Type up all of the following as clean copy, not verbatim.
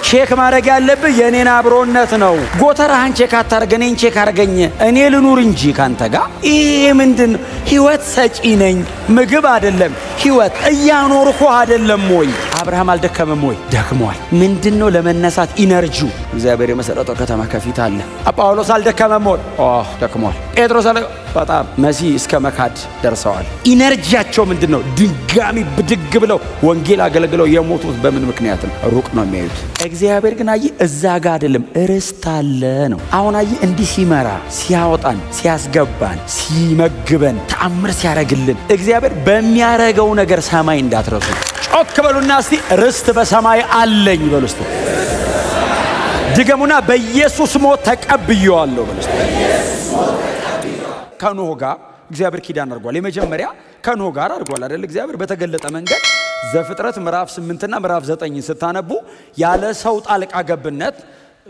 ቼክ ማድረግ ያለብህ የኔን አብሮነት ነው። ጎተራህን ቼክ አታርገኝ፣ እኔን ቼክ አርገኝ። እኔ ልኑር እንጂ ካንተ ጋር። ይሄ ምንድን ነው? ህይወት ሰጪ ነኝ፣ ምግብ አይደለም ህይወት እያኖርኩ አይደለም ወይ? አብርሃም አልደከመም ወይ? ደክሟል። ምንድነው ለመነሳት ኢነርጂው? እግዚአብሔር የመሰረተው ከተማ ከፊት አለ። ጳውሎስ አልደከመም ወይ? ደክሟል። ጴጥሮስ በጣም መሲህ እስከ መካድ ደርሰዋል። ኢነርጂያቸው ምንድነው? ድጋሚ ብድግ ብለው ወንጌል አገልግለው የሞቱት በምን ምክንያት ነው? ሩቅ ነው የሚያዩት። እግዚአብሔር ግን እዛ ጋር አይደለም፣ ርስት አለ ነው። አሁን እንዲህ ሲመራ ሲያወጣን ሲያስገባን ሲመግበን ተአምር ሲያረግልን እግዚአብሔር በሚያረገው ነገር ሰማይ እንዳትረሱ። ጮክ በሉና እስቲ ርስት በሰማይ አለኝ በሉ እስቲ። ድገሙና በኢየሱስ ሞት ተቀብየዋለሁ በሉ እስቲ። ከኖህ ጋር እግዚአብሔር ኪዳን አድርጓል። የመጀመሪያ ከኖህ ጋር አድርጓል አይደል? እግዚአብሔር በተገለጠ መንገድ ዘፍጥረት ምዕራፍ 8 እና ምዕራፍ 9 ስታነቡ ያለ ሰው ጣልቃ ገብነት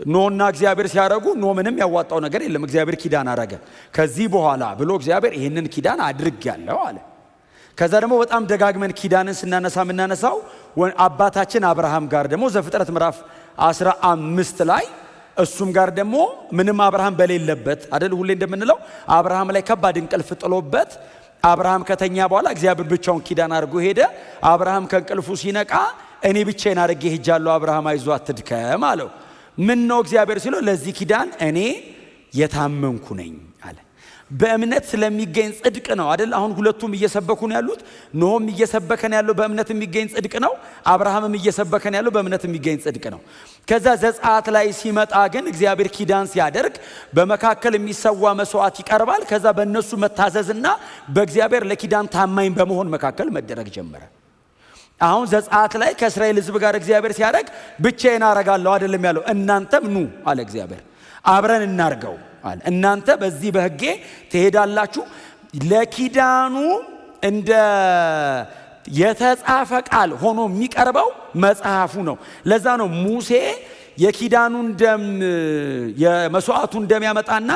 ኖህና እግዚአብሔር ሲያረጉ ኖህ ምንም ያዋጣው ነገር የለም። እግዚአብሔር ኪዳን አረገ። ከዚህ በኋላ ብሎ እግዚአብሔር ይህንን ኪዳን አድርጌያለሁ አለ። ከዛ ደግሞ በጣም ደጋግመን ኪዳንን የምናነሳው አባታችን አብርሃም ጋር ደግሞ ዘፍጥረት ምዕራፍ 15 ላይ እሱም ጋር ደግሞ ምንም አብርሃም በሌለበት አይደል? ሁሌ እንደምንለው አብርሃም ላይ ከባድ እንቅልፍ ጥሎበት አብርሃም ከተኛ በኋላ እግዚአብሔር ብቻውን ኪዳን አድርጎ ሄደ። አብርሃም ከእንቅልፉ ሲነቃ እኔ ብቻዬን አድርጌ ሄጃለሁ፣ አብርሃም አይዞህ አትድከም አለው። ምን ነው እግዚአብሔር ሲለው ለዚህ ኪዳን እኔ የታመንኩ ነኝ አለ። በእምነት ስለሚገኝ ጽድቅ ነው አይደል? አሁን ሁለቱም እየሰበኩን ያሉት፣ ኖህም እየሰበከን ያለው በእምነት የሚገኝ ጽድቅ ነው። አብርሃምም እየሰበከን ያለው በእምነት የሚገኝ ጽድቅ ነው። ከዛ ዘጸአት ላይ ሲመጣ ግን እግዚአብሔር ኪዳን ሲያደርግ በመካከል የሚሰዋ መስዋዕት ይቀርባል። ከዛ በእነሱ መታዘዝና በእግዚአብሔር ለኪዳን ታማኝ በመሆን መካከል መደረግ ጀመረ። አሁን ዘጸአት ላይ ከእስራኤል ሕዝብ ጋር እግዚአብሔር ሲያደርግ ብቻዬን አረጋለሁ አይደለም ያለው። እናንተም ኑ አለ እግዚአብሔር፣ አብረን እናርገው አለ። እናንተ በዚህ በሕጌ ትሄዳላችሁ። ለኪዳኑ እንደ የተጻፈ ቃል ሆኖ የሚቀርበው መጽሐፉ ነው። ለዛ ነው ሙሴ የኪዳኑን ደም የመስዋዕቱን ደም ያመጣና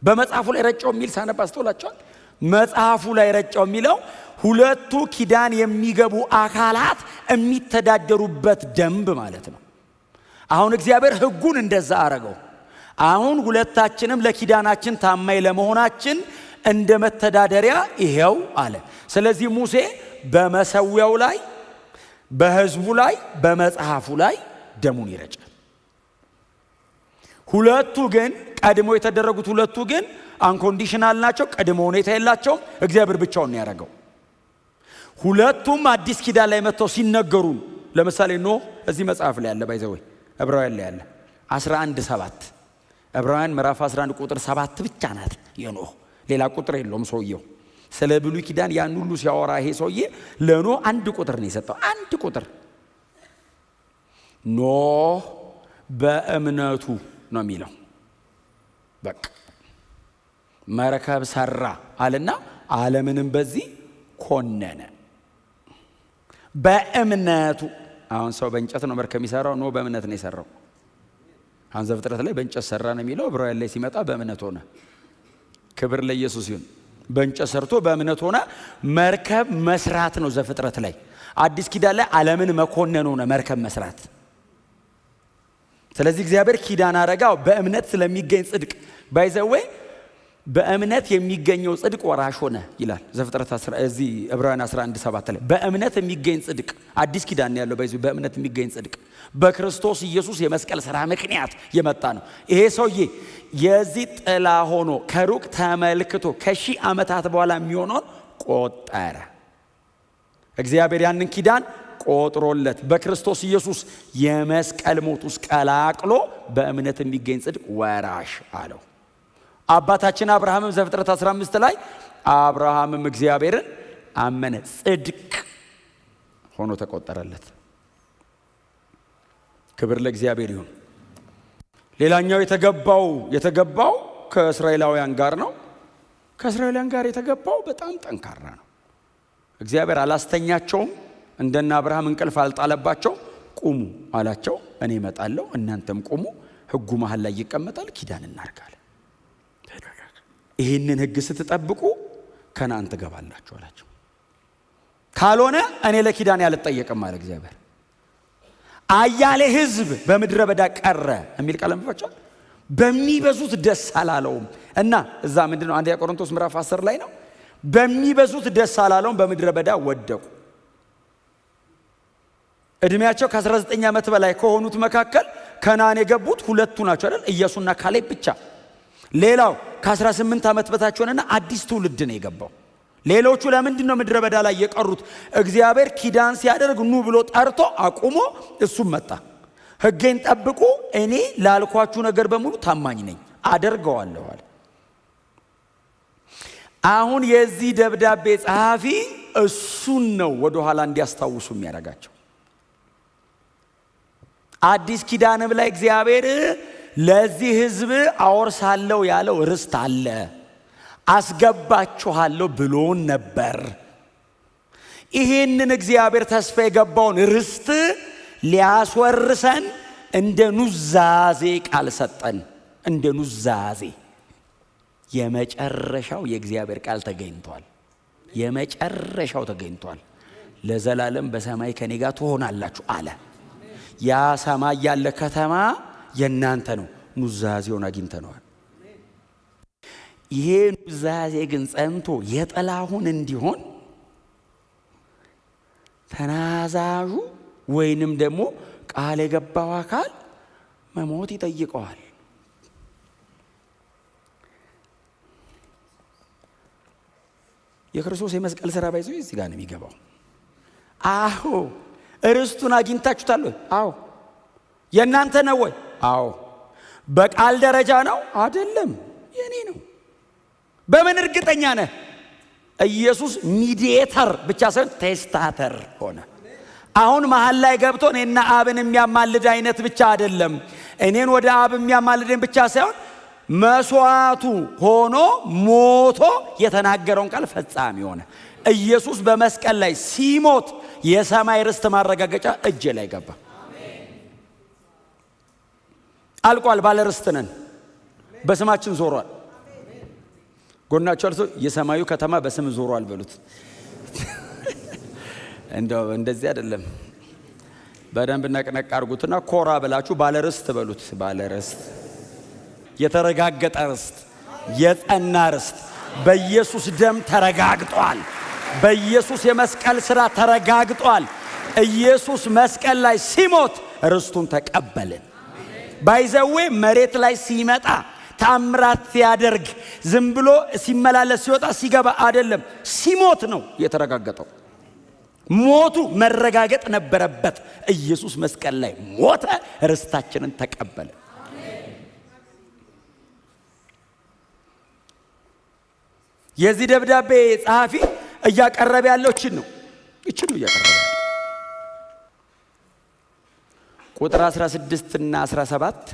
በመጽሐፉ ላይ ረጨው የሚል ሳነባ አስተውላችኋል። መጽሐፉ ላይ ረጨው የሚለው ሁለቱ ኪዳን የሚገቡ አካላት የሚተዳደሩበት ደንብ ማለት ነው። አሁን እግዚአብሔር ሕጉን እንደዛ አረገው። አሁን ሁለታችንም ለኪዳናችን ታማኝ ለመሆናችን እንደ መተዳደሪያ ይሄው አለ። ስለዚህ ሙሴ በመሰዊያው ላይ በሕዝቡ ላይ በመጽሐፉ ላይ ደሙን ይረጫል። ሁለቱ ግን ቀድሞ የተደረጉት ሁለቱ ግን አንኮንዲሽናል ናቸው። ቀድሞ ሁኔታ የላቸውም። እግዚአብሔር ብቻውን ያደረገው። ሁለቱም አዲስ ኪዳን ላይ መጥተው ሲነገሩ ለምሳሌ ኖህ እዚህ መጽሐፍ ላይ ያለ ባይዘወይ ዕብራውያን ላይ ያለ 11:7 ዕብራውያን ምዕራፍ 11 ቁጥር 7 ብቻ ናት የኖህ፣ ሌላ ቁጥር የለውም ሰውየው። ስለ ብሉይ ኪዳን ያን ሁሉ ሲያወራ ይሄ ሰውዬ ለኖህ አንድ ቁጥር ነው የሰጠው። አንድ ቁጥር ኖህ በእምነቱ ነው የሚለው። በቃ መርከብ ሰራ አለና ዓለምንም በዚህ ኮነነ በእምነቱ። አሁን ሰው በእንጨት ነው መርከብ የሚሰራው፣ ኖህ በእምነት ነው የሰራው። አሁን ዘፍጥረት ላይ በእንጨት ሰራ ነው የሚለው፣ ዕብራውያን ላይ ሲመጣ በእምነት ሆነ። ክብር ለኢየሱስ ይሁን። በእንጨት ሰርቶ በእምነት ሆነ። መርከብ መስራት ነው ዘፍጥረት ላይ። አዲስ ኪዳን ላይ ዓለምን መኮነን ሆነ መርከብ መስራት። ስለዚህ እግዚአብሔር ኪዳን አረጋው በእምነት ስለሚገኝ ጽድቅ። ባይዘወይ በእምነት የሚገኘው ጽድቅ ወራሽ ሆነ ይላል ዘፍጥረት እዚህ ዕብራውያን 11:7 ላይ በእምነት የሚገኝ ጽድቅ። አዲስ ኪዳን ያለው ባይዘወይ በእምነት የሚገኝ ጽድቅ በክርስቶስ ኢየሱስ የመስቀል ሥራ ምክንያት የመጣ ነው። ይሄ ሰውዬ የዚህ ጥላ ሆኖ ከሩቅ ተመልክቶ ከሺህ ዓመታት በኋላ የሚሆነውን ቆጠረ። እግዚአብሔር ያንን ኪዳን ቆጥሮለት በክርስቶስ ኢየሱስ የመስቀል ሞት ውስጥ ቀላቅሎ በእምነት የሚገኝ ጽድቅ ወራሽ አለው። አባታችን አብርሃምም ዘፍጥረት 15 ላይ አብርሃምም እግዚአብሔርን አመነ፣ ጽድቅ ሆኖ ተቆጠረለት። ክብር ለእግዚአብሔር ይሁን። ሌላኛው የተገባው ከእስራኤላውያን ጋር ነው። ከእስራኤላውያን ጋር የተገባው በጣም ጠንካራ ነው። እግዚአብሔር አላስተኛቸውም። እንደና አብርሃም እንቅልፍ አልጣለባቸው። ቁሙ አላቸው። እኔ እመጣለሁ፣ እናንተም ቁሙ። ሕጉ መሃል ላይ ይቀመጣል፣ ኪዳን እናርጋለን። ይህንን ሕግ ስትጠብቁ ከነዓን ትገባላችሁ አላቸው። ካልሆነ እኔ ለኪዳን ያልጠየቅም አለ እግዚአብሔር። አያሌ ሕዝብ በምድረ በዳ ቀረ የሚል ቃል አንብባችኋል። በሚበዙት ደስ አላለውም እና እዛ ምንድነው አንደኛ ቆሮንቶስ ምዕራፍ 10 ላይ ነው። በሚበዙት ደስ አላለውም፣ በምድረ በዳ ወደቁ። እድሜያቸው ከ19 ዓመት በላይ ከሆኑት መካከል ከነዓን የገቡት ሁለቱ ናቸው አይደል? ኢያሱና ካሌብ ብቻ። ሌላው ከ18 ዓመት በታች ሆነና አዲስ ትውልድ ነው የገባው። ሌሎቹ ለምንድን ነው ምድረ በዳ ላይ የቀሩት? እግዚአብሔር ኪዳን ሲያደርግ ኑ ብሎ ጠርቶ አቁሞ እሱም መጣ። ሕጌን ጠብቁ፣ እኔ ላልኳችሁ ነገር በሙሉ ታማኝ ነኝ፣ አደርገዋለሁ አለ። አሁን የዚህ ደብዳቤ ጸሐፊ እሱን ነው ወደ ኋላ እንዲያስታውሱ የሚያደርጋቸው። አዲስ ኪዳንም ላይ እግዚአብሔር ለዚህ ሕዝብ አወርሳለሁ ያለው ርስት አለ፣ አስገባችኋለሁ ብሎን ነበር። ይሄንን እግዚአብሔር ተስፋ የገባውን ርስት ሊያስወርሰን እንደ ኑዛዜ ቃል ሰጠን። እንደ ኑዛዜ የመጨረሻው የእግዚአብሔር ቃል ተገኝቷል። የመጨረሻው ተገኝቷል። ለዘላለም በሰማይ ከኔ ጋር ትሆናላችሁ አለ። ያ ሰማይ ያለ ከተማ የናንተ ነው። ኑዛዜውን አግኝተነዋል። ይሄ ኑዛዜ ግን ጸንቶ የጠላሁን እንዲሆን ተናዛዡ ወይንም ደግሞ ቃል የገባው አካል መሞት ይጠይቀዋል። የክርስቶስ የመስቀል ሥራ ባይዘው እዚህ ጋር ነው የሚገባው። አዎ ርስቱን አግኝታችሁታል ወይ? አዎ። የእናንተ ነው ወይ? አዎ። በቃል ደረጃ ነው አይደለም፣ የኔ ነው። በምን እርግጠኛ ነህ? ኢየሱስ ሚዲయేተር ብቻ ሳይሆን ቴስታተር ሆነ። አሁን መሃል ላይ ገብቶ እኔና አብን የሚያማልድ አይነት ብቻ አይደለም። እኔን ወደ አብ የሚያማልደኝ ብቻ ሳይሆን መስዋዕቱ ሆኖ ሞቶ የተናገረውን ቃል ፈጻሚ ሆነ። ኢየሱስ በመስቀል ላይ ሲሞት የሰማይ ርስት ማረጋገጫ እጄ ላይ ገባ። አልቋል። ባለ ርስት ነን። በስማችን ዞሯል። ጎናቸው አልሶ የሰማዩ ከተማ በስም ዞሯል በሉት። እንደዚህ አይደለም። በደንብ ነቅነቅ አድርጉትና ኮራ ብላችሁ ባለ ርስት በሉት። ባለ ርስት፣ የተረጋገጠ ርስት፣ የጸና ርስት በኢየሱስ ደም ተረጋግጧል። በኢየሱስ የመስቀል ሥራ ተረጋግጧል። ኢየሱስ መስቀል ላይ ሲሞት ርስቱን ተቀበልን። ባይዘዌ መሬት ላይ ሲመጣ ታምራት ሲያደርግ ዝም ብሎ ሲመላለስ ሲወጣ ሲገባ አይደለም፣ ሲሞት ነው የተረጋገጠው። ሞቱ መረጋገጥ ነበረበት። ኢየሱስ መስቀል ላይ ሞተ፣ ርስታችንን ተቀበለ። የዚህ ደብዳቤ ጸሐፊ እያቀረበ ያለው እችን ነው እያቀረበ ያለው። ቁጥር 16 እና 17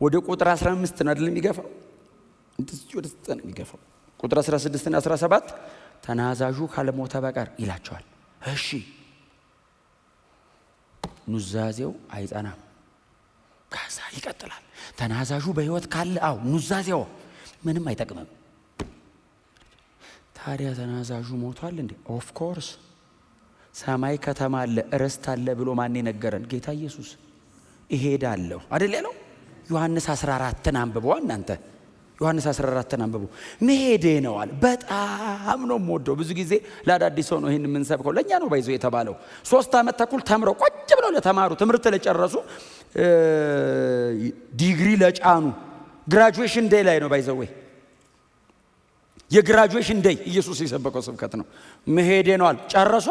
ወደ ቁጥር 15 ነው አይደል የሚገፋው? እንደዚህ ወደ 9 ነው የሚገፋው። ቁጥር 16 እና 17 ተናዛዡ ካልሞተ በቀር ይላቸዋል። እሺ ኑዛዜው አይጸናም። ከዛ ይቀጥላል። ተናዛዡ በሕይወት ካለ ኑዛዜው ምንም አይጠቅምም። ታዲያ ተናዛዡ ሞቷል እንዴ? ኦፍ ኮርስ ሰማይ ከተማ አለ፣ ርስት አለ ብሎ ማን ነገረን? ጌታ ኢየሱስ። እሄዳለሁ አይደል ያለው? ዮሐንስ 14ን አንብቡ። እናንተ ዮሐንስ 14ን አንብቡ። መሄዴ ነው አለ። በጣም ነው የምወደው። ብዙ ጊዜ ለአዳዲስ ሰው ነው ይሄን የምንሰብከው። ለኛ ነው ባይዘው የተባለው። 3 ዓመት ተኩል ተምረው ቁጭ ብለው ለተማሩ ትምህርት ለጨረሱ ዲግሪ ለጫኑ ግራጁዌሽን ዴይ ላይ ነው ባይዘው። የግራጁዌሽን ዴይ ኢየሱስ የሰበከው ስብከት ነው። መሄዴ ነው አለ። ጨረሷ።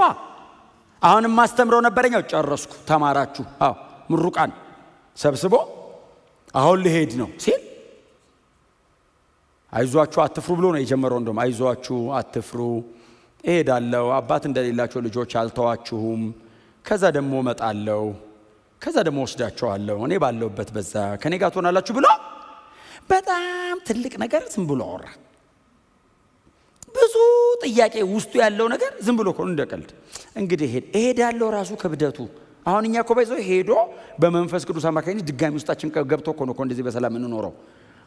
አሁንም ማስተምረው ነበረኛው ጨረስኩ። ተማራችሁ? ምሩቃን ሰብስቦ አሁን ልሄድ ነው ሲል አይዟችሁ አትፍሩ ብሎ ነው የጀመረው። እንደውም አይዟችሁ አትፍሩ፣ እሄዳለሁ፣ አባት እንደሌላቸው ልጆች አልተዋችሁም፣ ከዛ ደግሞ እመጣለሁ፣ ከዛ ደግሞ ወስዳችኋለሁ፣ እኔ ባለሁበት በዛ ከኔ ጋር ትሆናላችሁ ብሎ በጣም ትልቅ ነገር ዝም ብሎ አወራ። ብዙ ጥያቄ ውስጡ ያለው ነገር ዝም ብሎ እኮ እንደቀልድ እንግዲህ እሄዳለሁ ራሱ ክብደቱ። አሁን እኛ እኮ ባይዘው ሄዶ በመንፈስ ቅዱስ አማካኝነት ድጋሚ ውስጣችን ገብቶ እኮ ነው እንደዚህ በሰላም እንኖረው።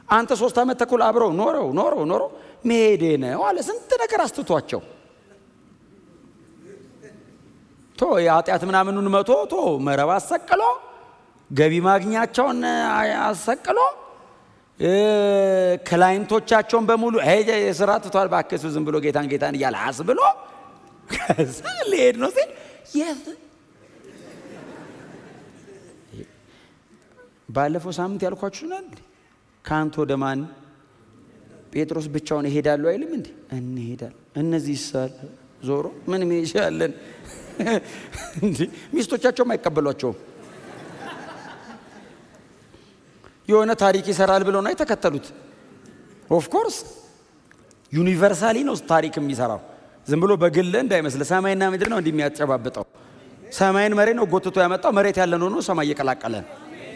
አንተ 3 ዓመት ተኩል አብረው ኖረው መሄዴ ነው አለ። ስንት ነገር አስትቷቸው የኃጢአት ምናምኑን መቶ መረብ አሰቅሎ ገቢ ማግኛቸውን አሰቅሎ ክላይንቶቻቸውን በሙሉ የስራ ትቷል ባከሱ ዝም ብሎ ጌታን እያለ አስብሎ ከዛ ሊሄድ ነው ሲል ባለፈው ሳምንት ያልኳችሁ ነው እንዴ? ካንተ ወደ ማን ጴጥሮስ ብቻውን ይሄዳሉ አይልም እንዴ? እንሄዳለን። እነዚህ ይሳል ዞሮ ምን ይሻለን እንዴ? ሚስቶቻቸውም አይቀበሏቸውም። የሆነ ታሪክ ይሰራል ብለው ነው የተከተሉት። ኦፍ ኮርስ ዩኒቨርሳሊ ነው ታሪክ የሚሰራው። ዝም ብሎ በግል እንዳይመስል ሰማይና ምድር ነው እንደሚያጨባብጠው። ሰማይን መሬት ነው ጎትቶ ያመጣው። መሬት ያለን ሆኖ ሰማይ እየቀላቀለን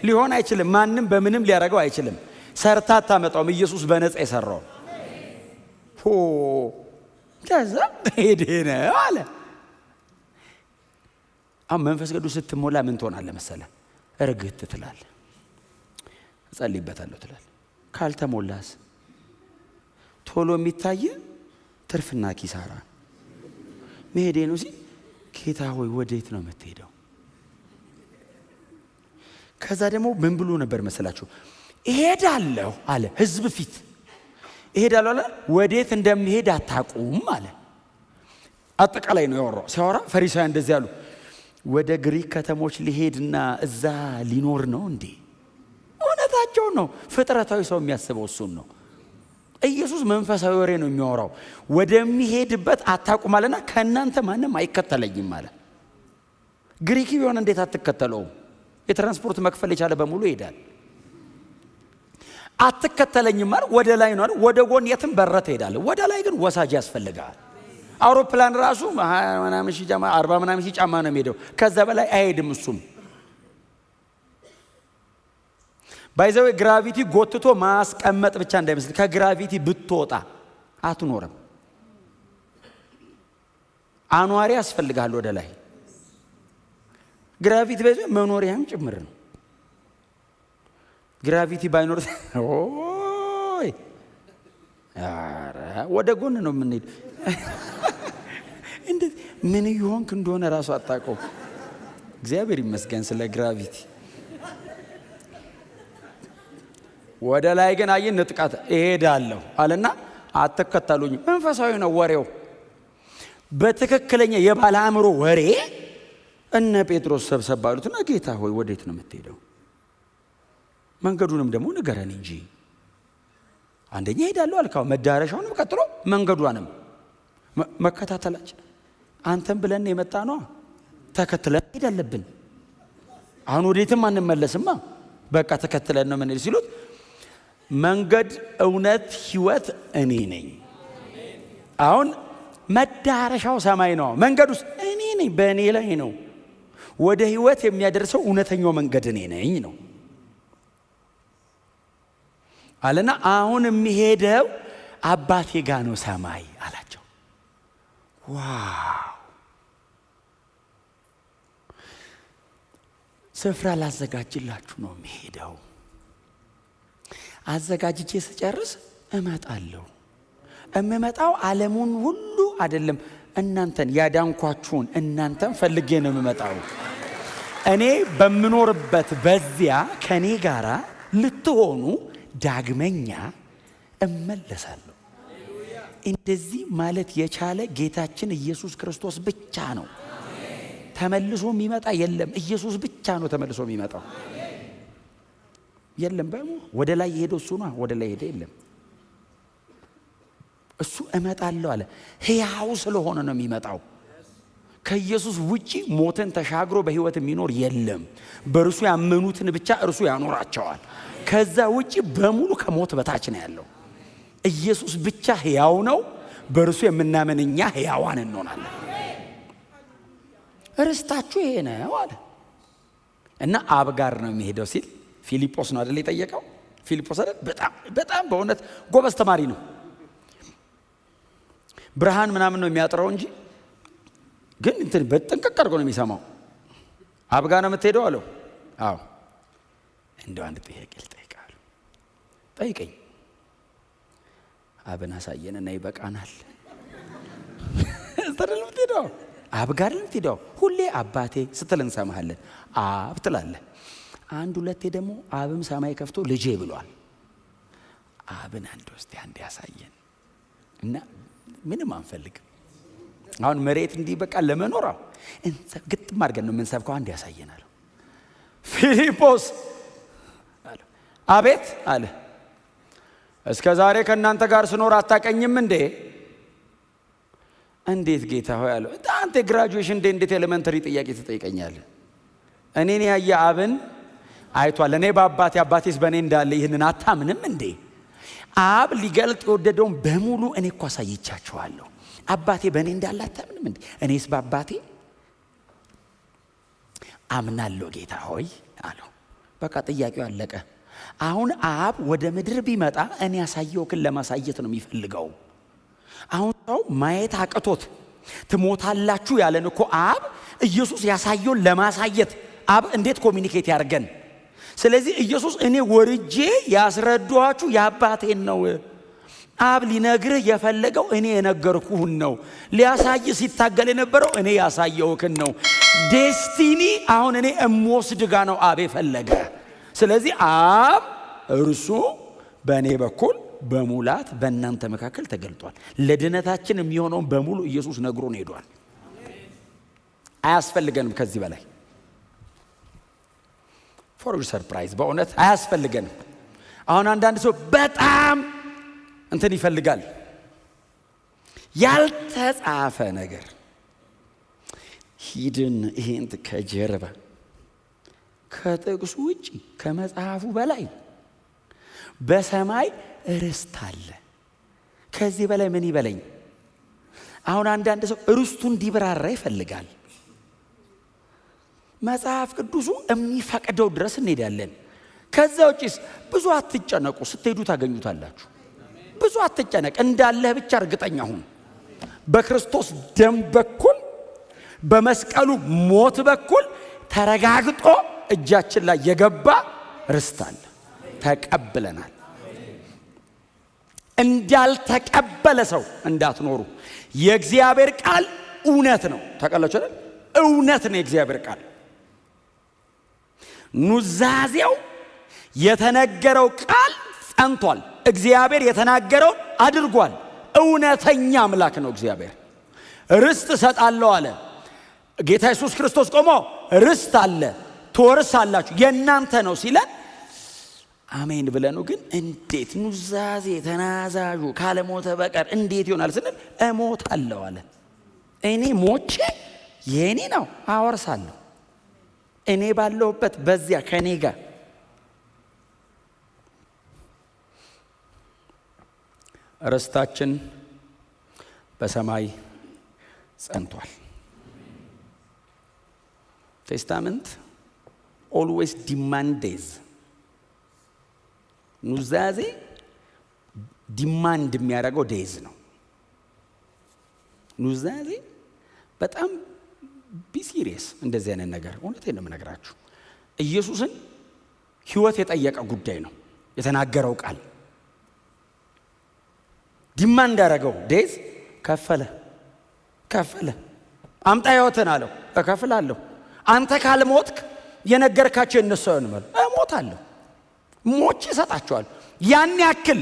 ሊሆን አይችልም። ማንም በምንም ሊያደርገው አይችልም። ሰርታ አታመጣውም። ኢየሱስ በነፃ የሰራው ከዛ ሄደነ አለ። አሁን መንፈስ ቅዱስ ስትሞላ ምን ትሆናለህ መሰለህ? እርግት ትላለህ፣ እጸልይበታለሁ ትላለህ። ካልተሞላስ ቶሎ የሚታይ ትርፍና ኪሳራ መሄዴ ነው ሲል ጌታ ሆይ ወዴት ነው የምትሄደው? ከዛ ደግሞ ምን ብሎ ነበር መሰላችሁ? እሄዳለሁ አለ። ህዝብ ፊት እሄዳለሁ አለ። ወዴት እንደሚሄድ አታውቁም አለ። አጠቃላይ ነው ያወራው። ሲያወራ ፈሪሳውያን እንደዚህ አሉ፣ ወደ ግሪክ ከተሞች ሊሄድና እዛ ሊኖር ነው እንዴ? እውነታቸው ነው። ፍጥረታዊ ሰው የሚያስበው እሱን ነው። ኢየሱስ መንፈሳዊ ወሬ ነው የሚያወራው። ወደሚሄድበት አታውቁም አለና ከእናንተ ማንም አይከተለኝም አለ። ግሪክ ቢሆን እንዴት አትከተለውም? የትራንስፖርት መክፈል የቻለ በሙሉ ይሄዳል። አትከተለኝም ማለት ወደ ላይ ነው። ወደ ጎን የትም በረህ ትሄዳለህ። ወደ ላይ ግን ወሳጅ ያስፈልጋል። አውሮፕላን ራሱ 40 ምናምን ሺህ ጫማ ነው የሚሄደው። ከዛ በላይ አይሄድም። እሱም ባይዘው ግራቪቲ ጎትቶ ማስቀመጥ ብቻ እንዳይመስል። ከግራቪቲ ብትወጣ አትኖርም። አኗሪ ያስፈልጋል ወደ ላይ። ግራቪቲ ባይዘው መኖሪያም ጭምር ነው። ግራቪቲ ባይኖር ኦይ አረ ወደ ጎን ነው የምንሄድ። እንዴ ምን ይሆንክ እንደሆነ ራሱ አጣቀው። እግዚአብሔር ይመስገን ስለ ግራቪቲ። ወደ ላይ ግን አየን ንጥቃት እሄዳለሁ አለና አትከተሉኝ። መንፈሳዊ ነው ወሬው። በትክክለኛ የባለ አእምሮ ወሬ እነ ጴጥሮስ ሰብሰብ ባሉትና ጌታ ሆይ ወዴት ነው የምትሄደው? መንገዱንም ደግሞ ንገረን እንጂ። አንደኛ ሄዳለሁ አልካው፣ መዳረሻውንም ቀጥሎ መንገዷንም መከታተላችን አንተም ብለን የመጣ ነው። ተከትለን ሄድ አለብን። አሁን ወዴትም አንመለስማ። በቃ ተከትለን ነው ምን ሲሉት መንገድ እውነት ህይወት እኔ ነኝ። አሁን መዳረሻው ሰማይ ነው። መንገዱስ እኔ ነኝ፣ በእኔ ላይ ነው። ወደ ህይወት የሚያደርሰው እውነተኛው መንገድ እኔ ነኝ ነው አለና አሁን የሚሄደው አባቴ ጋር ነው ሰማይ አላቸው። ዋው! ስፍራ ላዘጋጅላችሁ ነው የሚሄደው። አዘጋጅቼ ስጨርስ እመጣለሁ። እምመጣው ዓለሙን ሁሉ አይደለም፣ እናንተን ያዳንኳችሁን እናንተን ፈልጌ ነው የምመጣው። እኔ በምኖርበት በዚያ ከኔ ጋራ ልትሆኑ ዳግመኛ እመለሳለሁ። እንደዚህ ማለት የቻለ ጌታችን ኢየሱስ ክርስቶስ ብቻ ነው። ተመልሶ የሚመጣ የለም። ኢየሱስ ብቻ ነው ተመልሶ የሚመጣው። የለም ወደ ላይ የሄደው እሱ ነው። ወደ ላይ ሄደ የለም። እሱ እመጣለሁ አለ። ሕያው ስለሆነ ነው የሚመጣው። ከኢየሱስ ውጪ ሞትን ተሻግሮ በህይወት የሚኖር የለም። በእርሱ ያመኑትን ብቻ እርሱ ያኖራቸዋል። ከዛ ውጪ በሙሉ ከሞት በታች ነው ያለው። ኢየሱስ ብቻ ሕያው ነው። በእርሱ የምናምን እኛ ሕያዋን እንሆናለን። ርስታችሁ ይሄ ነው አለ እና አብ ጋር ነው የሚሄደው ሲል ፊልጶስ ነው አይደል የጠየቀው? ፊልጶስ አይደል? በጣም በእውነት ጎበዝ ተማሪ ነው። ብርሃን ምናምን ነው የሚያጥረው እንጂ ግን እንትን በጥንቅቅ አድርጎ ነው የሚሰማው። አብ ጋር ነው የምትሄደው አለው። አዎ እንደው አንድ ጥያቄ ልጠይቅሃለሁ። ጠይቀኝ። አብን አሳየንና ይበቃናል። እስተደል የምትሄደው አብ ጋር ነው የምትሄደው። ሁሌ አባቴ ስትል እንሰማሃለን። አብ ትላለህ። አንድ ሁለቴ ደግሞ አብም ሰማይ ከፍቶ ልጄ ብሏል። አብን አንድ ወስቲ አንድ ያሳየን እና ምንም አንፈልግም። አሁን መሬት እንዲህ በቃ ለመኖራው ግጥም አድርገን ነው የምንሰብከው። አንድ ያሳየናል። ፊልጶስ አለ አቤት አለ እስከ ዛሬ ከእናንተ ጋር ስኖር አታቀኝም እንዴ? እንዴት ጌታ ሆይ አለው። አንተ ግራጁዌሽን እንዴት ኤሌመንተሪ ጥያቄ ትጠይቀኛለህ? እኔን ያየ አብን አይቷል። እኔ በአባቴ አባቴስ በእኔ እንዳለ ይህንን አታምንም እንዴ? አብ ሊገልጥ የወደደውን በሙሉ እኔ እኮ አሳይቻችኋለሁ። አባቴ በእኔ እንዳለ አታምንም እንዴ? እኔስ በአባቴ አምናለሁ ጌታ ሆይ አለው። በቃ ጥያቄው አለቀ። አሁን አብ ወደ ምድር ቢመጣ እኔ ያሳየውክን ለማሳየት ነው የሚፈልገው። አሁን ሰው ማየት አቅቶት ትሞታላችሁ ያለን እኮ አብ ኢየሱስ ያሳየውን ለማሳየት አብ እንዴት ኮሚኒኬት ያርገን? ስለዚህ ኢየሱስ እኔ ወርጄ ያስረዷችሁ የአባቴን ነው። አብ ሊነግርህ የፈለገው እኔ የነገርኩህን ነው። ሊያሳይ ሲታገል የነበረው እኔ ያሳየውክን ነው። ዴስቲኒ አሁን እኔ እምወስድ ጋ ነው አብ የፈለገ። ስለዚህ አብ እርሱ በእኔ በኩል በሙላት በእናንተ መካከል ተገልጧል። ለድነታችን የሚሆነውን በሙሉ ኢየሱስ ነግሮን ሄዷል። አያስፈልገንም ከዚህ በላይ ፎር ሰርፕራይዝ በእውነት አያስፈልገንም። አሁን አንዳንድ ሰው በጣም እንትን ይፈልጋል፣ ያልተጻፈ ነገር ሂድን ይሄን ከጀርባ ከጥቅሱ ውጪ ከመጽሐፉ በላይ በሰማይ ርስት አለ። ከዚህ በላይ ምን ይበለኝ? አሁን አንዳንድ ሰው ርስቱ እንዲብራራ ይፈልጋል። መጽሐፍ ቅዱሱ የሚፈቅደው ድረስ እንሄዳለን። ከዛ ውጪስ ብዙ አትጨነቁ፣ ስትሄዱ ታገኙታላችሁ። ብዙ አትጨነቅ፣ እንዳለህ ብቻ እርግጠኛ ሁን። በክርስቶስ ደም በኩል በመስቀሉ ሞት በኩል ተረጋግጦ እጃችን ላይ የገባ ርስት አለ። ተቀብለናል። እንዳልተቀበለ ሰው እንዳትኖሩ። የእግዚአብሔር ቃል እውነት ነው። ታውቃላችሁ አይደል? እውነት ነው የእግዚአብሔር ቃል። ኑዛዜው የተነገረው ቃል ጸንቷል። እግዚአብሔር የተናገረውን አድርጓል። እውነተኛ አምላክ ነው እግዚአብሔር። ርስት እሰጣለሁ አለ ጌታ ኢየሱስ ክርስቶስ ቆሞ ርስት አለ ትወርሳላችሁ የእናንተ ነው ሲለን አሜን ብለኑ። ግን እንዴት ኑዛዜ ተናዛዡ ካለሞተ በቀር እንዴት ይሆናል ስንል እሞታለሁ አለ። እኔ ሞቼ የኔ ነው አወርሳለሁ። እኔ ባለሁበት በዚያ ከኔ ጋር ርስታችን በሰማይ ጸንቷል። ቴስታመንት ኦልዌይስ ዲማንድስ ኑዛዜ ዲማንድ የሚያደርገው ዴዝ ነው። ኑዛዜ በጣም ቢሲሪየስ እንደዚህ አይነት ነገር እውነቴን ነው የምነግራችሁ። ኢየሱስን ሕይወት የጠየቀ ጉዳይ ነው የተናገረው ቃል። ዲማንድ ያደረገው ዴዝ ከፈለ። አምጣ ሕይወትን አለው። እከፍላለሁ። አንተ ካልሞትክ የነገርካቸው እነሱ ይሆናል። እሞታለሁ። ሞቼ እሰጣቸዋለሁ። ያን ያክል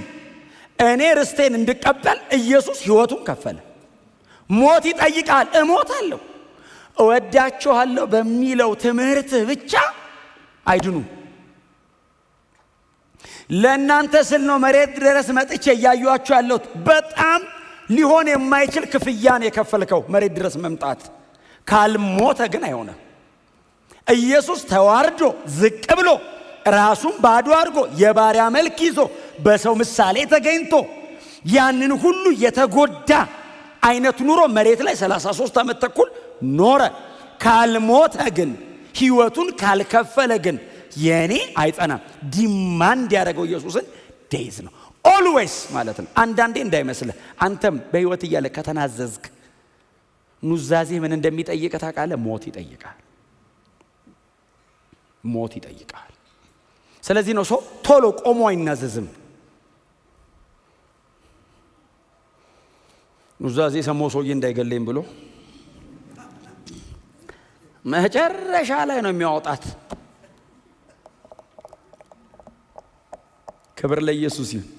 እኔ ርስቴን እንድቀበል ኢየሱስ ሕይወቱን ከፈለ። ሞት ይጠይቃል። እሞታለሁ። እወዳችኋለሁ በሚለው ትምህርትህ ብቻ አይድኑ። ለእናንተ ስል ነው መሬት ድረስ መጥቼ እያዩአችሁ ያለሁት። በጣም ሊሆን የማይችል ክፍያን የከፈልከው መሬት ድረስ መምጣት። ካልሞተ ግን አይሆንም። ኢየሱስ ተዋርዶ ዝቅ ብሎ ራሱን ባዶ አድርጎ የባሪያ መልክ ይዞ በሰው ምሳሌ ተገኝቶ ያንን ሁሉ የተጎዳ አይነት ኑሮ መሬት ላይ 33 ዓመት ተኩል ኖረ። ካልሞተ ግን ሕይወቱን ካልከፈለ ግን የኔ አይጸናም። ዲማንድ ያደረገው ኢየሱስን ዴዝ ነው። ኦልዌይስ ማለት ነው። አንዳንዴ እንዳይመስልህ አንተም በሕይወት እያለ ከተናዘዝክ ኑዛዜ ምን እንደሚጠይቅ ታውቃለህ? ሞት ይጠይቃል። ስለዚህ ነው ሰው ቶሎ ቆሞ አይናዘዝም። ኑዛዜ ሰማው ሰውዬ እንዳይገለኝ ብሎ መጨረሻ ላይ ነው የሚያወጣት። ክብር ለኢየሱስ ይሁን።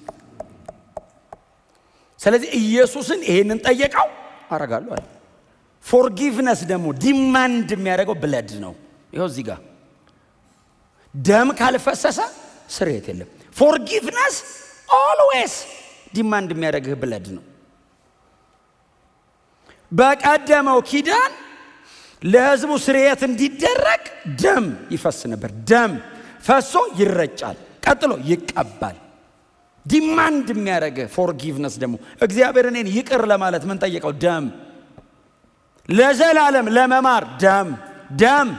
ስለዚህ ኢየሱስን ይሄንን ጠየቀው፣ አረጋለሁ አለ። ፎርጊቭነስ ደግሞ ዲማንድ የሚያደርገው ብለድ ነው። ይኸው እዚህ ጋር ደም ካልፈሰሰ ስርየት የለም። ፎርጊቭነስ ኦልዌይስ ዲማንድ የሚያደርግህ ብለድ ነው። በቀደመው ኪዳን ለሕዝቡ ስርየት እንዲደረግ ደም ይፈስ ነበር። ደም ፈሶ ይረጫል፣ ቀጥሎ ይቀባል። ዲማንድ የሚያደርግ ፎርጊቭነስ ደግሞ እግዚአብሔር እኔን ይቅር ለማለት ምን ጠየቀው? ደም። ለዘላለም ለመማር ደም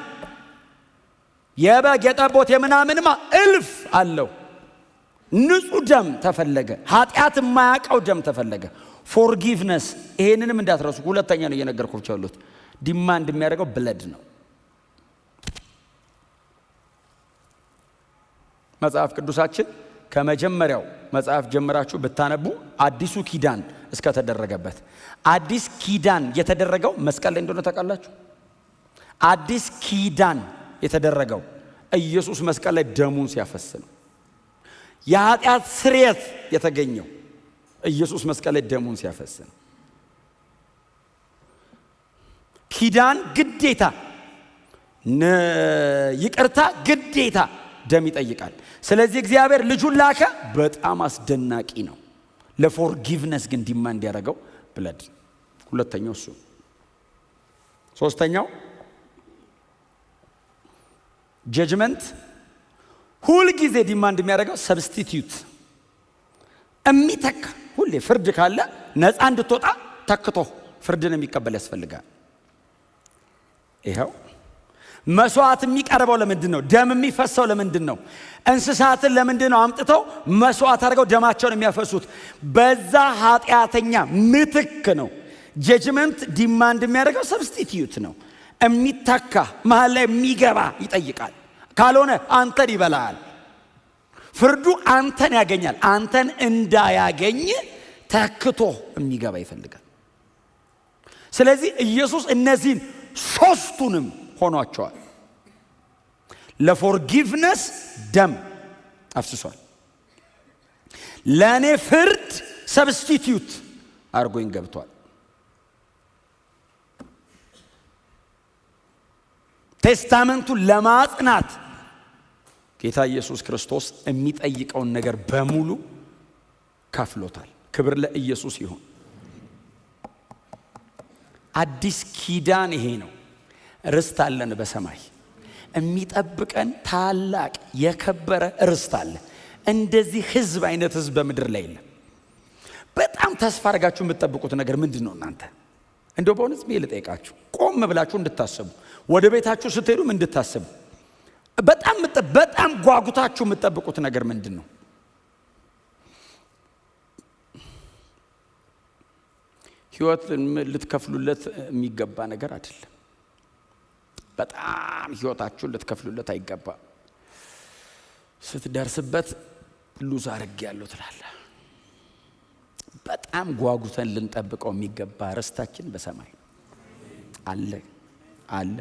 የበግ የጠቦት የምናምንማ እልፍ አለው። ንጹህ ደም ተፈለገ። ኃጢአት የማያውቀው ደም ተፈለገ። ፎርጊቭነስ ይሄንንም እንዳትረሱ። ሁለተኛ ነው እየነገርኳችሁ ያሉት። ዲማንድ የሚያደርገው ብለድ ነው። መጽሐፍ ቅዱሳችን ከመጀመሪያው መጽሐፍ ጀምራችሁ ብታነቡ አዲሱ ኪዳን እስከተደረገበት አዲስ ኪዳን የተደረገው መስቀል ላይ እንደሆነ ታውቃላችሁ። አዲስ ኪዳን የተደረገው ኢየሱስ መስቀል ላይ ደሙን ሲያፈስ ነው። የኃጢአት ስርየት የተገኘው ኢየሱስ መስቀል ላይ ደሙን ሲያፈስ ነው። ኪዳን ግዴታ፣ ይቅርታ ግዴታ ደም ይጠይቃል። ስለዚህ እግዚአብሔር ልጁን ላከ። በጣም አስደናቂ ነው። ለፎርጊቭነስ ግን ዲማንድ ያደረገው ብለድ። ሁለተኛው እሱ። ሶስተኛው ጀጅመንት ሁል ጊዜ ዲማንድ የሚያደርገው ሰብስቲቲዩት፣ የሚተካ ሁሌ ፍርድ ካለ ነፃ እንድትወጣ ተክቶ ፍርድን የሚቀበል ያስፈልጋል። ይኸው መስዋዕት የሚቀርበው ለምንድን ነው? ደም የሚፈሰው ለምንድን ነው? እንስሳትን ለምንድን ነው አምጥተው መስዋዕት አድርገው ደማቸውን የሚያፈሱት? በዛ ኃጢአተኛ ምትክ ነው። ጀጅመንት ዲማንድ የሚያደርገው ሰብስቲቲዩት ነው። የሚተካ መሀል ላይ የሚገባ ይጠይቃል። ካልሆነ አንተን ይበላል። ፍርዱ አንተን ያገኛል። አንተን እንዳያገኝ ተክቶ የሚገባ ይፈልጋል። ስለዚህ ኢየሱስ እነዚህን ሶስቱንም ሆኗቸዋል። ለፎርጊቭነስ ደም አፍስሷል። ለእኔ ፍርድ ሰብስቲቲዩት አርጎኝ ገብቷል። ቴስታመንቱን ለማጽናት ጌታ ኢየሱስ ክርስቶስ የሚጠይቀውን ነገር በሙሉ ከፍሎታል። ክብር ለኢየሱስ ይሁን። አዲስ ኪዳን ይሄ ነው። ርስት አለን በሰማይ የሚጠብቀን ታላቅ የከበረ ርስት አለ። እንደዚህ ህዝብ አይነት ህዝብ በምድር ላይ የለም። በጣም ተስፋ አድርጋችሁ የምትጠብቁት ነገር ምንድን ነው? እናንተ እንደው በእውነት ብዬ ልጠይቃችሁ፣ ቆም ብላችሁ እንድታስቡ፣ ወደ ቤታችሁ ስትሄዱም እንድታስቡ፣ በጣም ጓጉታችሁ የምትጠብቁት ነገር ምንድን ነው? ህይወት ልትከፍሉለት የሚገባ ነገር አይደለም። በጣም ህይወታችሁን ልትከፍሉለት አይገባም። ስትደርስበት ሉዝ አድርጌያለሁ ትላለህ። በጣም ጓጉተን ልንጠብቀው የሚገባ ርስታችን በሰማይ አለ።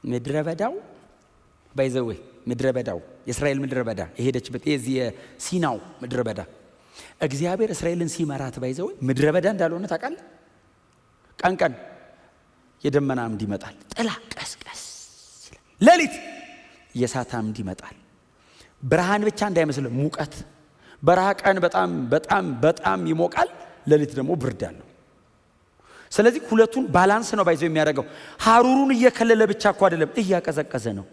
ምድረ በዳው ባይዘዌ ምድረ በዳው የእስራኤል ምድረ በዳ የሄደችበት የዚህ የሲናው ምድረ በዳ እግዚአብሔር እስራኤልን ሲመራት ባይዘዌ ምድረ በዳ እንዳልሆነ ታውቃለህ። ቀን የደመና አምድ ይመጣል፣ ጥላ ቀስቀስ፣ ሌሊት የእሳት አምድ ይመጣል። ብርሃን ብቻ እንዳይመስል ሙቀት፣ በረሃ ቀን በጣም ይሞቃል፣ ሌሊት ደግሞ ብርድ አለው። ስለዚህ ሁለቱን ባላንስ ነው ባይዘው የሚያደርገው። ሀሩሩን እየከለለ ብቻ እኮ አይደለም፣ እያቀዘቀዘ ነው።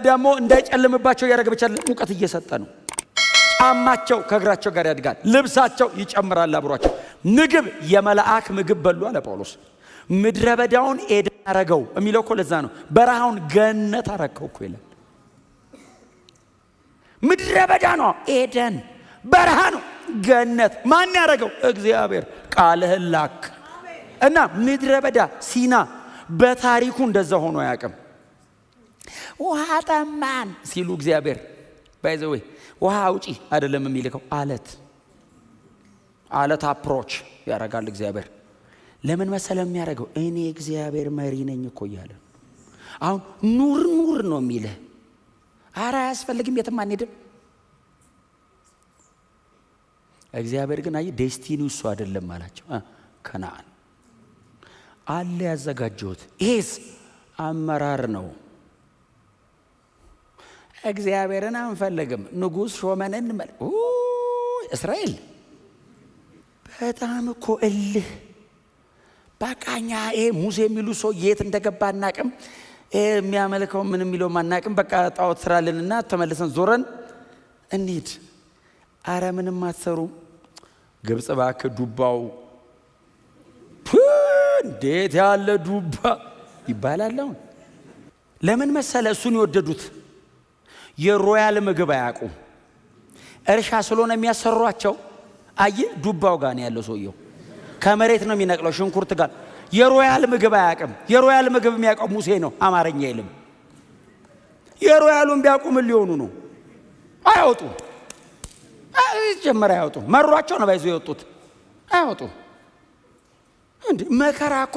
ደግሞ እንዳይጨልምባቸው እያደረገ ብቻ ሙቀት እየሰጠ ነው። ጫማቸው ከእግራቸው ጋር ያድጋል፣ ልብሳቸው ይጨምራል አብሯቸው። ምግብ የመላእክ ምግብ በሉ አለ ጳውሎስ። ምድረ በዳውን ኤደን አረገው የሚለው እኮ ለዛ ነው። በረሃውን ገነት አረከው እኮ ይላል። ምድረ በዳ ነው ኤደን፣ በረሃ ነው ገነት። ማን ያረገው? እግዚአብሔር። ቃልህን ላክ እና ምድረ በዳ ሲና በታሪኩ እንደዛ ሆኖ አያውቅም። ውሃ ጠማን ሲሉ እግዚአብሔር ባይዘዌ ውሃ አውጪ አይደለም የሚልከው፣ አለት አፕሮች ያረጋል እግዚአብሔር። ለምን መሰለ የሚያደርገው? እኔ እግዚአብሔር መሪ ነኝ እኮ እያለ አሁን ኑር ነው የሚልህ። አረ አያስፈልግም፣ የትም አንሄድም። እግዚአብሔር ግን ዴስቲኒው እሱ አይደለም አላቸው። ከነዓን አለ ያዘጋጀሁት። ይሄስ አመራር ነው። እግዚአብሔርን አንፈልግም፣ ንጉሥ ሾመን እንመል። እስራኤል በጣም እኮ እልህ በቃኛ። ይሄ ሙሴ የሚሉ ሰው የት እንደገባ አናቅም፣ የሚያመልከው ምን የሚለው አናቅም። በቃ ጣዖት ስራልንና ተመልሰን ዞረን እንሂድ። አረ ምንም አትሰሩ። ግብጽ እባክህ ዱባው እንዴት ያለ ዱባ ይባላል። አሁን ለምን መሰለ እሱን የወደዱት? የሮያል ምግብ አያውቁም። እርሻ ስለሆነ የሚያሰሯቸው። ዱባው ጋር ነው ያለው ሰውየው፣ ከመሬት ነው የሚነቅለው ሽንኩርት ጋር። የሮያል ምግብ አያውቅም። የሮያል ምግብ የሚያውቀው ሙሴ ነው። አማርኛ የለም። የሮያሉን ቢያውቁ ምን ሊሆኑ ነው? አያወጡም። ጀመረ አያወጡም። መሯቸው ነው ባይዞ የወጡት። አያወጡም። እንዴ መከራ እኮ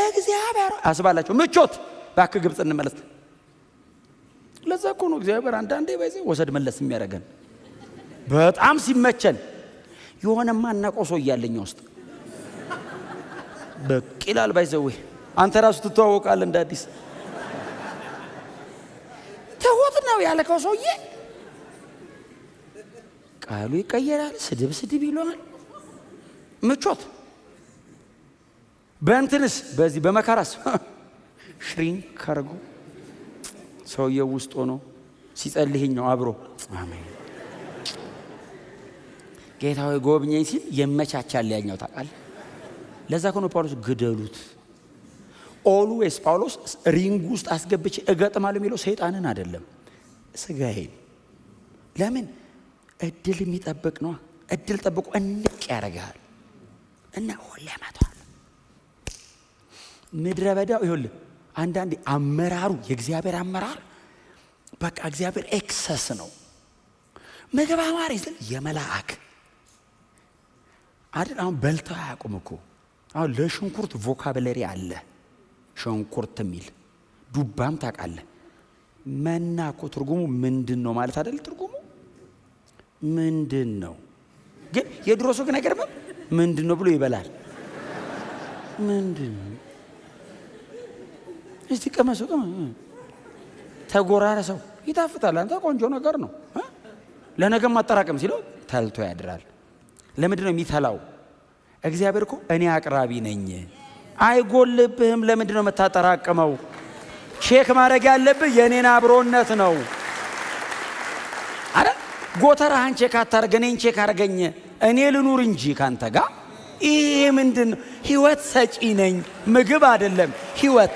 እግዚአብሔር አስባላቸው። ምቾት ባክ ግብጽ እንመለስ። ለዛ እኮ ነው እግዚአብሔር አንዳንዴ ባይዞ ወሰድ መለስ የሚያደርገን። በጣም ሲመቸን የሆነማ እናቆሶ እያለኛ ውስጥ በቂላል ባይዘው አንተ ራሱ ትተዋወቃለህ እንደ አዲስ ተውት ነው ያለከው ሰውዬ ቃሉ ይቀየራል። ስድብ ይሏል። ምቾት በእንትንስ በዚህ በመከራስ ሽሪንክ ካርጎ ሰውየው ውስጥ ሆኖ ሲጸልይኛው አብሮ አሜን ጌታዊ ጎብኘኝ ሲል የመቻቻል ያኛው ታውቃለህ። ለዛ ከሆነ ጳውሎስ ግደሉት። ኦልዌስ ጳውሎስ ሪንግ ውስጥ አስገብቼ እገጥማለሁ የሚለው ሰይጣንን አይደለም ስጋዬን። ለምን እድል የሚጠብቅ ነው። እድል ጠብቆ እንቅ ያደርጋል እና ሁሌ ያመጣዋል። ምድረ በዳው ይኸውልህ አንዳንዴ አመራሩ የእግዚአብሔር አመራር በቃ እግዚአብሔር ኤክሰስ ነው። ምግብ አማሪ ስል የመላእክ አይደል? አሁን በልተው አያውቁም እኮ። አሁን ለሽንኩርት ቮካብለሪ አለ። ሽንኩርት የሚል ዱባም ታውቃለህ። መና እኮ ትርጉሙ ምንድን ነው ማለት አይደል? ትርጉሙ ምንድን ነው ግን የድሮ ሰው ግን አይገርምም? ምንድን ነው ብሎ ይበላል። ምንድን ነው እስቲ ቀመሰው ተጎራረሰው ይጣፍጣል። አንተ ቆንጆ ነገር ነው ለነገም ማጠራቀም ሲለው ተልቶ ያድራል። ለምንድን ነው የሚተላው? እግዚአብሔር እኮ እኔ አቅራቢ ነኝ፣ አይጎልብህም። ለምንድን ነው የምታጠራቅመው? ቼክ ማድረግ ያለብህ የኔን አብሮነት ነው። አረ ጎተራህን ቼክ አታርገ፣ እኔን ቼክ አርገኝ፣ እኔ ልኑር እንጂ ካንተ ጋር። ይሄ ምንድን ነው? ህይወት ሰጪ ነኝ፣ ምግብ አይደለም ህይወት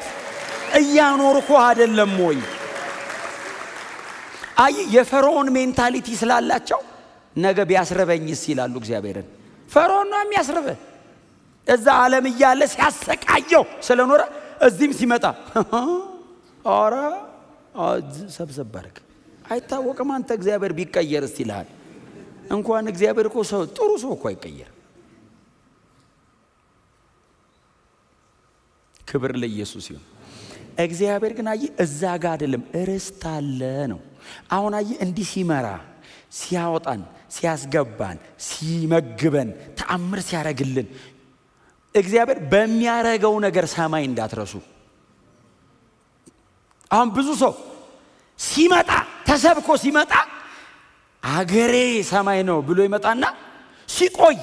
እያኖርኩ አይደለም ወይ? አይ የፈርዖን ሜንታሊቲ ስላላቸው ነገ ቢያስረበኝስ ይላሉ እግዚአብሔርን። ፈርዖን ነው የሚያስረበ እዛ ዓለም እያለ ሲያሰቃየው ስለኖረ እዚህም ሲመጣ አረ ሰብሰብ ባርክ አይታወቅም። አንተ እግዚአብሔር ቢቀየርስ ይልሃል። እንኳን እግዚአብሔር እኮ ሰው ጥሩ ሰው እኮ አይቀየር። ክብር ለኢየሱስ ይሁን። እግዚአብሔር ግን አይ እዛ ጋር አይደለም ርስት አለ ነው። አሁን አይ እንዲህ ሲመራ ሲያወጣን ሲያስገባን ሲመግበን ተአምር ሲያረግልን እግዚአብሔር በሚያረገው ነገር ሰማይ እንዳትረሱ። አሁን ብዙ ሰው ሲመጣ ተሰብኮ ሲመጣ አገሬ ሰማይ ነው ብሎ ይመጣና ሲቆይ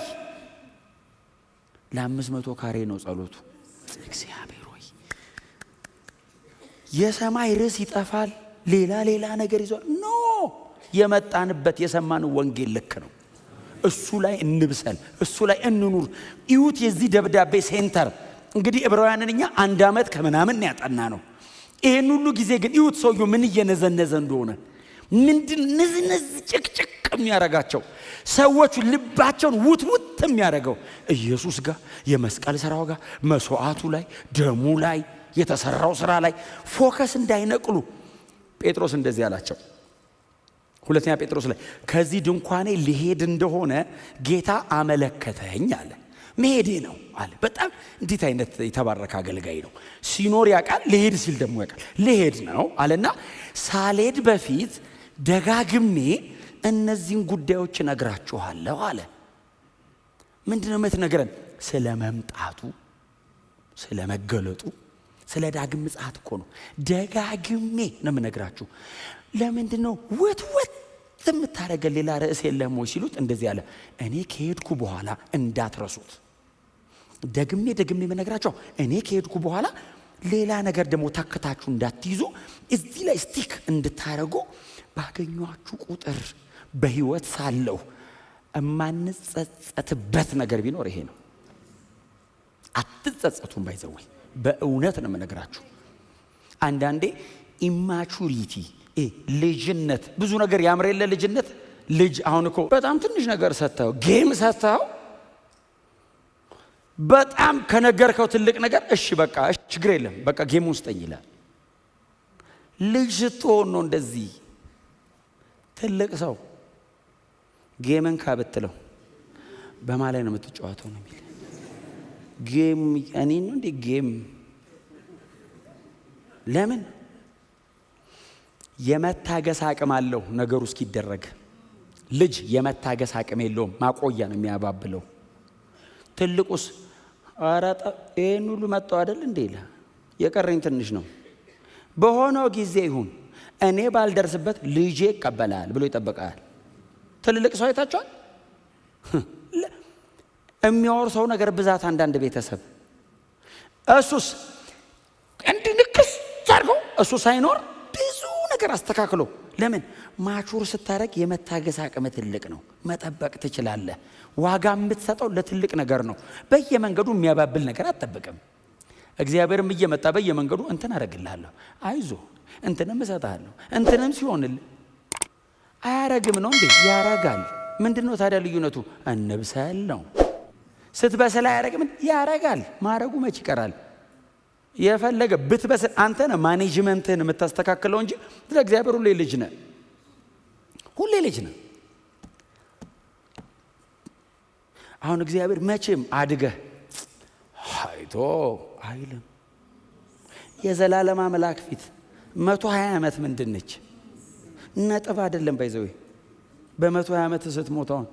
ለ500 ካሬ ነው ጸሎቱ። እግዚአብሔር ሆይ የሰማይ ርዕስ ይጠፋል። ሌላ ነገር ይዟል። ኖ የመጣንበት የሰማነው ወንጌል ልክ ነው። እሱ ላይ እንብሰል፣ እሱ ላይ እንኑር። ይሁት የዚህ ደብዳቤ ሴንተር እንግዲህ ዕብራውያንን እኛ 1 ዓመት ከምናምን ያጠና ነው። ይሄን ሁሉ ጊዜ ግን ይሁት ሰውየው ምን እየነዘነዘ እንደሆነ ምንድን ንዝንዝ ጭቅጭቅ የሚያረጋቸው ሰዎቹ ልባቸውን ውት የሚያረገው ኢየሱስ ጋር የመስቀል ስራው ጋር መስዋዕቱ ላይ ደሙ ላይ የተሰራው ስራ ላይ ፎከስ እንዳይነቅሉ ጴጥሮስ እንደዚህ አላቸው። ሁለተኛ ጴጥሮስ ላይ ከዚህ ድንኳኔ ሊሄድ እንደሆነ ጌታ አመለከተኝ አለ። መሄዴ ነው አለ። በጣም እንዴት አይነት የተባረከ አገልጋይ ነው። ሲኖር ያውቃል፣ ሊሄድ ሲል ደግሞ ያውቃል። ሊሄድ ነው አለና ሳልሄድ በፊት ደጋግሜ እነዚህን ጉዳዮች እነግራችኋለሁ አለ። ምንድነው የምትነግረን? ስለ መምጣቱ፣ ስለ መገለጡ፣ ስለ ዳግም ምጽአት እኮ ነው። ደጋግሜ ነው የምነግራችሁ። ለምንድነው ወትወት የምታረገን ሌላ ርዕስ የለም ወይ ሲሉት እንደዚህ አለ፣ እኔ ከሄድኩ በኋላ እንዳትረሱት። ደግሜ የምነግራችሁ እኔ ከሄድኩ በኋላ ሌላ ነገር ደግሞ ታከታችሁ እንዳትይዙ፣ እዚህ ላይ ስቲክ እንድታረጉ ባገኟችሁ ቁጥር በህይወት ሳለሁ እማንጸጸትበት ነገር ቢኖር ይሄ ነው። አትጸጸቱም። ባይዘው በእውነት ነው የምነግራችሁ። አንዳንዴ ኢማቹሪቲ ልጅነት ብዙ ነገር ያምር የለ ልጅነት ልጅ አሁን እኮ በጣም ትንሽ ነገር ሰጥተው ጌም ሰጥተው በጣም ከነገርከው ትልቅ ነገር እሺ በቃ እሺ ችግር የለም በቃ ጌም ውስጠኝ ይላል። ልጅ ስትሆን ነው እንደዚህ። ትልቅ ሰው ጌምን ካብትለው በማላይ ነው የምትጫወተው ነው የሚል ጌም እኔ ነው እንዴ ጌም ለምን የመታገስ አቅም አለው ነገሩ እስኪደረግ። ልጅ የመታገስ አቅም የለውም፣ ማቆያ ነው የሚያባብለው። ትልቁስ አራጣ ይሄን ሁሉ መጣው አይደል እንዴ ይላል፣ የቀረኝ ትንሽ ነው፣ በሆነው ጊዜ ይሁን እኔ ባልደርስበት ልጄ ይቀበላል ብሎ ይጠብቃል። ትልልቅ ሰው አይታችኋል? የሚያወርሰው ነገር ብዛት አንዳንድ ቤተሰብ እሱስ እንድንክስ ታርገው እሱ ሳይኖር ብዙ ነገር አስተካክሎ ለምን ማቹር ስታረግ የመታገስ አቅም ትልቅ ነው። መጠበቅ ትችላለህ። ዋጋ የምትሰጠው ለትልቅ ነገር ነው። በየመንገዱ የሚያባብል ነገር አትጠብቅም። እግዚአብሔርም እየመጣ በየመንገዱ እንትን አረግልሃለሁ፣ አይዞ እንትንም እሰጥሃለሁ፣ እንትንም ሲሆንልህ አያረግም ነው እንዴ? ያረጋል። ምንድነው ታዲያ ልዩነቱ? እንብሰል ነው። ስትበሰል አያረግም? ያረጋል። ማረጉ መች ይቀራል? የፈለገ ብትበስል አንተ ነህ ማኔጅመንትህን የምታስተካክለው እንጂ ለእግዚአብሔር ሁሌ ልጅ ነህ፣ ሁሌ ልጅ ነህ። አሁን እግዚአብሔር መቼም አድገህ አይቶ አይልም። የዘላለም አምላክ ፊት 120 ዓመት ምንድነች? ነጥብ አይደለም። ባይዘው በ120 ዓመት ስትሞታውን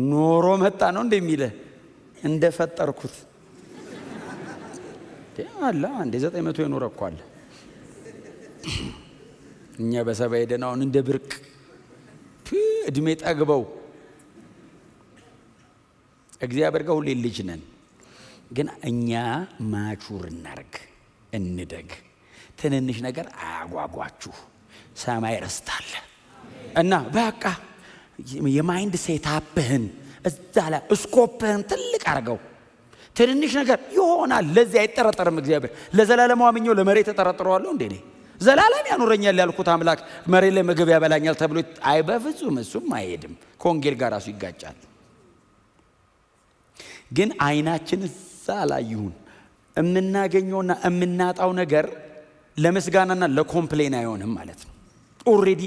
ኖሮ መጣ ነው እንደሚልህ እንደፈጠርኩት አላ አንዴ 900 የኖረ እኮ አለ። እኛ በሰባ ሄደናውን እንደ ብርቅ እድሜ ጠግበው እግዚአብሔር ጋር ሁሌ ልጅ ነን። ግን እኛ ማቹር እናርግ፣ እንደግ። ትንንሽ ነገር አያጓጓችሁ። ሰማይ ረስታለ እና በቃ የማይንድ ሴታፕህን እዛ ላይ እስኮፕህን ትልቅ አርገው። ትንንሽ ነገር ይሆናል። ለዚህ አይጠረጠርም እግዚአብሔር። ለዘላለም አምኜው ለመሬት ተጠረጥረዋለሁ እንዴ? ዘላለም ያኖረኛል ያልኩት አምላክ መሬት ላይ ምግብ ያበላኛል ተብሎ አይ በፍጹም እሱም አይሄድም። ከወንጌል ጋር ራሱ ይጋጫል። ግን አይናችን እዛ ላይ ይሁን። የምናገኘውና የምናጣው ነገር ለምስጋናና ለኮምፕሌን አይሆንም ማለት ነው። ኦሬዲ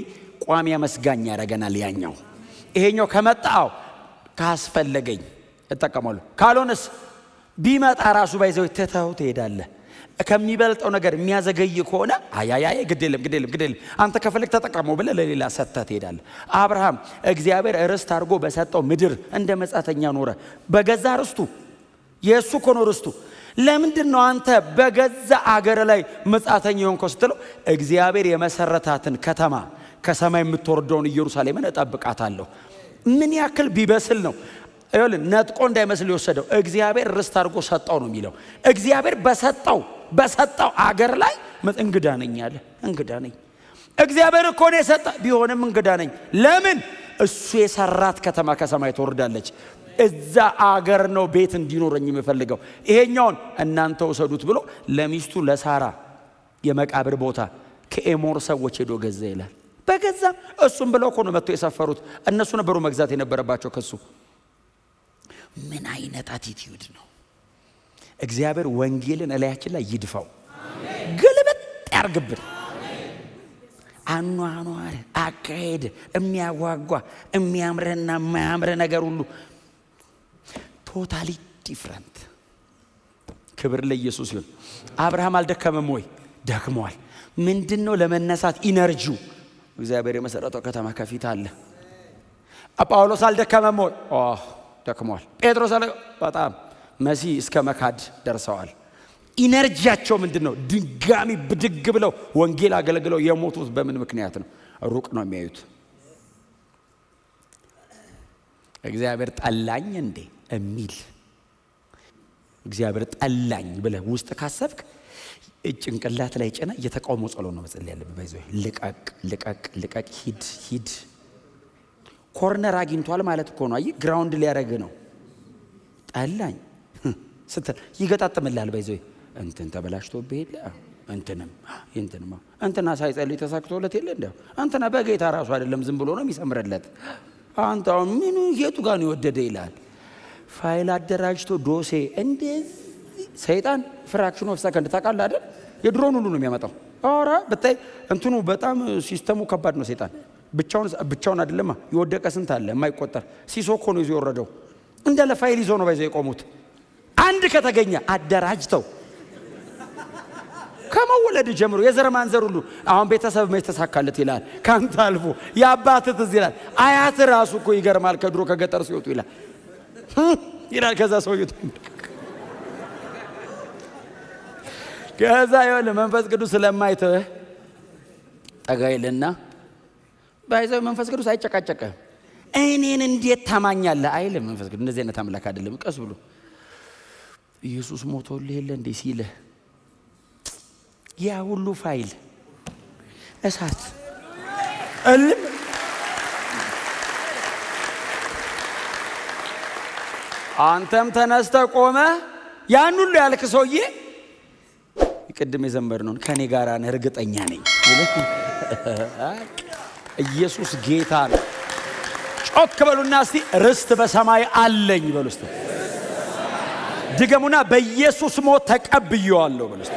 ቋሚ መስጋኛ ያረጋናል ያኛው። ይሄኛው ከመጣው ካስፈለገኝ እጠቀማለሁ፣ ካልሆነስ ቢመጣ ራሱ ባይዘው ተታው ትሄዳለህ። ከሚበልጠው ነገር የሚያዘገይ ከሆነ አያያይ ግዴለም አንተ ከፈለክ ተጠቀመው ብለህ ለሌላ ሰጥተህ ትሄዳለህ። አብርሃም እግዚአብሔር ርስት አድርጎ በሰጠው ምድር እንደ መጻተኛ ኖረ። በገዛ ርስቱ የእሱ እኮ ነው ርስቱ። ለምንድን ነው አንተ በገዛ አገር ላይ መጻተኛ ሆንከው ስትለው፣ እግዚአብሔር የመሰረታትን ከተማ ከሰማይ የምትወርደውን ኢየሩሳሌምን እጠብቃታለሁ። ምን ያክል ቢበስል ነው ይኸውልህ፣ ነጥቆ እንዳይመስል የወሰደው እግዚአብሔር ርስት አድርጎ ሰጠው ነው የሚለው። እግዚአብሔር በሰጠው አገር ላይ እንግዳ ነኝ አለ። እንግዳ ነኝ። እግዚአብሔር እኮ ነው የሰጠ፣ ቢሆንም እንግዳ ነኝ። ለምን? እሱ የሰራት ከተማ ከሰማይ ትወርዳለች። እዛ አገር ነው ቤት እንዲኖረኝ የምፈልገው። ይሄኛውን እናንተ ወሰዱት ብሎ ለሚስቱ ለሳራ የመቃብር ቦታ ከኤሞር ሰዎች ሄዶ ገዛ ይላል። በገዛ እሱም ብለው እኮ ነው መጥቶ የሰፈሩት። እነሱ ነበሩ መግዛት የነበረባቸው ከሱ። ምን አይነት አቲቲዩድ ነው! እግዚአብሔር ወንጌልን እላያችን ላይ ይድፋው፣ ግልብጥ ያርግብን። አኗኗር አካሄድ የሚያጓጓ የሚያምርህና የማያምርህ ነገር ሁሉ ቶታሊ ዲፍረንት። ክብር ለኢየሱስ ይሁን። አብርሃም አልደከመም ወይ? ደክሟል። ምንድነው ለመነሳት ኢነርጂው? እግዚአብሔር የመሰረተው ከተማ ከፊት አለ። ጳውሎስ አልደከመም ወይ? ደክመዋል። ጴጥሮስ አለ በጣም መሲ እስከ መካድ ደርሰዋል። ኢነርጂያቸው ምንድነው? ድጋሚ ብድግ ብለው ወንጌል አገልግለው የሞቱት በምን ምክንያት ነው? ሩቅ ነው የሚያዩት። እግዚአብሔር ጠላኝ እንዴ እሚል እግዚአብሔር ጠላኝ ብለህ ውስጥ ካሰብክ ጭንቅላት ላይ ጭና የተቃውሞ ጸሎት ነው መጸለይ ያለብህ። ባይዘው ልቀቅ ልቀቅ ልቀቅ፣ ሂድ ሂድ። ኮርነር አግኝቷል ማለት እኮ ነው። አይ ግራውንድ ሊያረግ ነው። ጠላኝ ስትል ይገጣጥምልሃል። ባይዘው እንትን ተበላሽቶብህ የለ እንትንም እንትና ሳይጸልይ ተሳክቶለት የለ እንደው እንትና በጌታ ራሱ አይደለም ዝም ብሎ ነው የሚሰምርለት። አንተ ምን የቱ ጋር ነው የወደደ ይላል። ፋይል አደራጅቶ ዶሴ እንደዚህ ሰይጣን ፍራክሽን ኦፍ ሰከንድ ታውቃለህ አይደል? የድሮን ሁሉ ነው የሚያመጣው። ኧረ ብታይ እንትኑ በጣም ሲስተሙ ከባድ ነው። ሰይጣን ብቻውን አይደለም የወደቀ ስንት አለ የማይቆጠር። ሲሶ እኮ ነው ይዞ የወረደው። እንዳለ ፋይል ይዞ ነው ባይዘው የቆሙት። አንድ ከተገኘ አደራጅተው ከመወለድ ጀምሮ የዘር ማንዘር ሁሉ አሁን ቤተሰብ መች ተሳካለት ይላል። ካንተ አልፎ ያባትህ ትዝ ይላል። አያት ራሱ እኮ ይገርማል። ከድሮ ከገጠር ሲወጡ ይላል ይላል። ከዛ ሰውየው ከዛ ይወል መንፈስ ቅዱስ ስለማይተህ ጠጋይልና ባይዘው መንፈስ ቅዱስ አይጨቃጨቅም። እኔን እንዴት ታማኛለህ አይልም። መንፈስ ቅዱስ እንደዚህ አይነት አምላክ አይደለም። ቀስ ብሎ ኢየሱስ ሞቶልህ የለ እንዴ ሲልህ ያ ሁሉ ፋይል እሳት እልም አንተም ተነስተህ ቆመ ያን ሁሉ ያልክ ሰውዬ ቅድም የዘመርነውን ከኔ ጋር ነህ እርግጠኛ ነኝ። ኢየሱስ ጌታ ነው። ጮክ በሉና እስቲ ርስት በሰማይ አለኝ በሉ እስቲ። ድገሙና በኢየሱስ ሞት ተቀብየዋለሁ በሉ እስቲ።